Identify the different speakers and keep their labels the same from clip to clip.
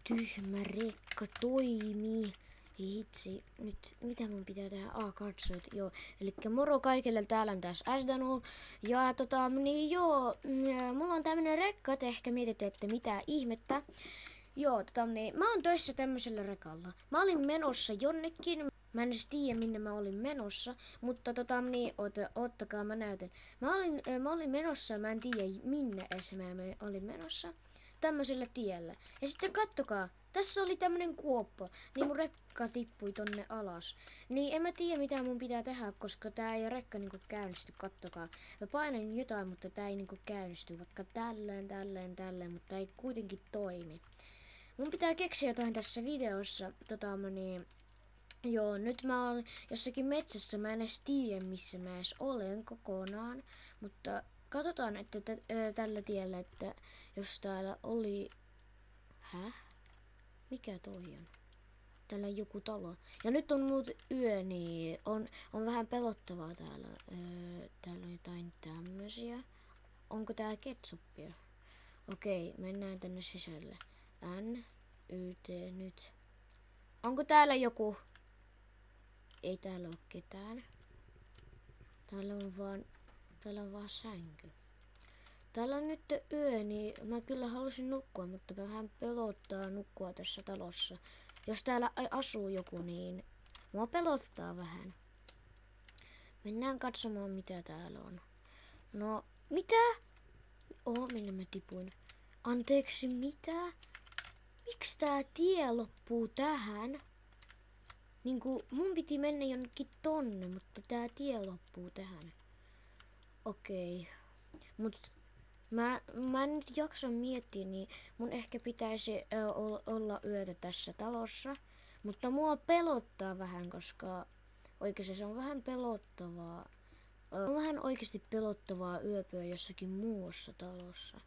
Speaker 1: Tyhmä rekka toimii. Hitsi, nyt mitä mun pitää tehdä? Katsoit, joo. Elikkä moro kaikille, täällä on taas Asdanu. Ja niin joo, mulla on tämmönen rekka, te ehkä mietitte, että mitä ihmettä. Joo, niin mä oon töissä tämmöisellä rekalla. Mä olin menossa jonnekin. Mä en edes tiedä minne mä olin menossa, mutta niin, ottakaa mä näytän. Mä olin menossa, mä en tiedä minne edes mä olin menossa. Tämmöisellä tiellä. Ja sitten kattokaa, tässä oli tämmönen kuoppa, niin mun rekka tippui tonne alas. Niin en mä tiedä mitä mun pitää tehdä, koska tää ei rekka niinku käynnisty, kattokaa. Mä painan jotain, mutta tää ei niinku käynnisty, vaikka tälleen, mutta tää ei kuitenkin toimi. Mun pitää keksiä jotain tässä videossa, joo, nyt mä oon jossakin metsässä, mä en edes tiedä missä mä edes olen kokonaan, mutta katsotaan, että tällä tiellä, että jos täällä oli... Mikä toi on? Täällä on joku talo. Ja nyt on muut yö, niin on vähän pelottavaa täällä. Täällä on jotain tämmösiä. Onko tää ketsuppia? Okei, mennään tänne sisälle. NYT nyt. Onko täällä joku? Ei täällä oo ketään. Täällä on vaan sänky. Täällä on nyt yö, niin mä kyllä halusin nukkua, mutta vähän pelottaa nukkua tässä talossa. Jos täällä asuu joku, niin mua pelottaa vähän. Mennään katsomaan mitä täällä on. No, mitä? Minne mä tipuin? Anteeksi, mitä? Miksi tää tie loppuu tähän? Niinku, mun piti mennä jonnekin tonne, mutta tää tie loppuu tähän. Okei. Mut mä en nyt jaksa miettiä, niin mun ehkä pitäisi olla yötä tässä talossa. Mutta mua pelottaa vähän, koska oikeesti se on vähän pelottavaa. On vähän oikeesti pelottavaa yöpyä jossakin muussa talossa.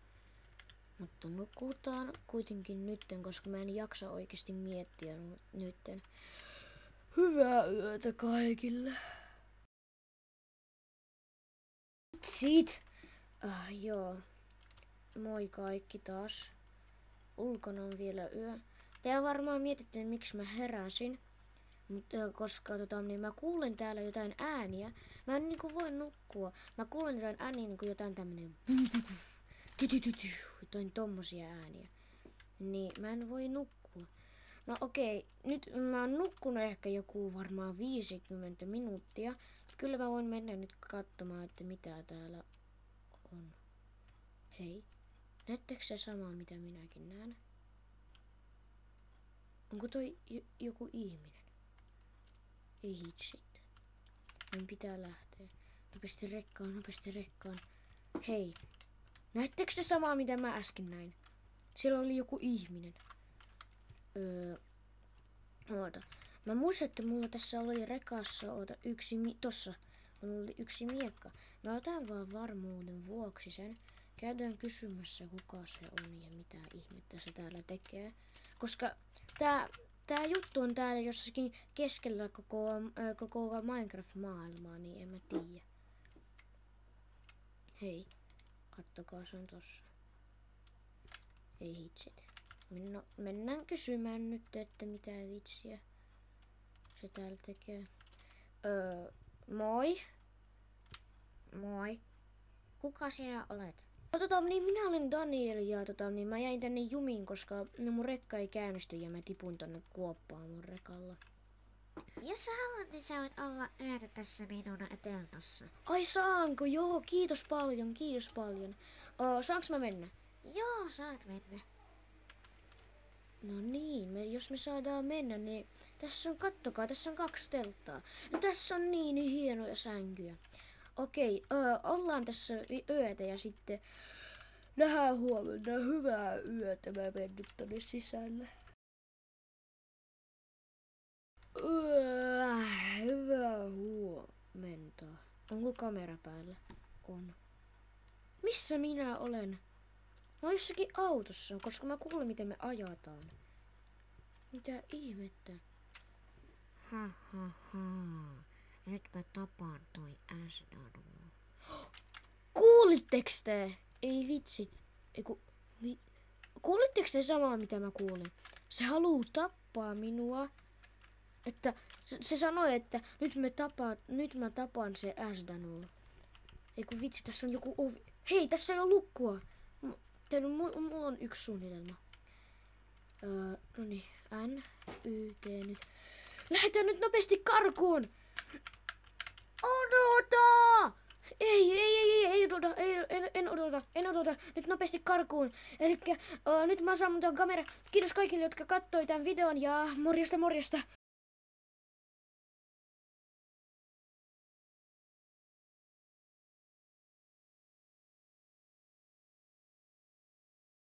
Speaker 1: Mutta nukutaan kuitenkin nytten, koska mä en jaksa oikeesti miettiä nytten. Hyvää yötä kaikille. Sit. Joo. Moi kaikki taas. Ulkona on vielä yö. Te varmaan mietitte, miksi mä heräsin. Koska niin mä kuulen täällä jotain ääniä. Mä en niinku voi nukkua. Mä kuulen jotain ääniä, niinku jotain tämmönen... Jotain tommosia ääniä. Niin mä en voi nukkua. No okei, nyt mä oon nukkunut ehkä joku varmaan 50 minuuttia. Kyllä mä voin mennä nyt katsomaan, että mitä täällä on. Hei, näettekö se samaa mitä minäkin näen? Onko toi joku ihminen? Ei hitsit. Mun pitää lähteä. Nopeasti rekkaan. Hei, näettekö se samaa mitä mä äsken näin? Siellä oli joku ihminen. Oota. Mä muistan, että mulla tässä oli rekassa, tossa oli yksi miekka. Mä otan vaan varmuuden vuoksi sen. Käydään kysymässä kuka se on ja mitä ihmettä se täällä tekee. Koska tää juttu on täällä jossakin keskellä koko Minecraft-maailmaa, niin en mä tiedä. Hei, kattokaa se on tossa. Ei hitsit. Mennään kysymään nyt, että mitä vitsiä se täällä tekee. Moi. Moi. Kuka sinä olet? Niin minä olen Daniel ja niin mä jäin tänne jumiin, koska mun rekka ei käynnisty ja mä tipun tonne kuoppaan mun rekalla.
Speaker 2: Jos sä haluat, niin sä voit olla yötä tässä minun teltassa.
Speaker 1: Ai saanko? Joo, kiitos paljon. Saanko mä mennä?
Speaker 2: Joo, saat mennä.
Speaker 1: No niin, jos me saadaan mennä, niin kattokaa, tässä on 2 telttaa. Ja tässä on niin hienoja sänkyjä. Okei, ollaan tässä yötä ja sitten nähdään huomenna. Hyvää yötä, mä menen nyt tonne sisälle. Hyvää huomenta. Onko kamera päällä? On. Missä minä olen? Mä oon jossakin autossa, koska mä kuulen miten me ajataan. Mitä ihmettä?
Speaker 2: Nyt mä tapaan toi Asdanu.
Speaker 1: Kuulitteks te? Ei vitsit. kuulitteko se samaa, mitä mä kuulin? Se haluu tappaa minua. Että se sanoi, että nyt mä tapan se Asdano. Ei kun vitsi, tässä on joku ovi. Hei, tässä ei ole lukkua. Mulla on yksi suunnitelma. No niin, N, Y, T nyt. Lähdetään nyt nopeasti karkuun! Odota! En odota. Nyt nopeasti karkuun. Elikkä nyt mä saan mun kamera. Kiitos kaikille, jotka kattoi tämän videon ja morjesta.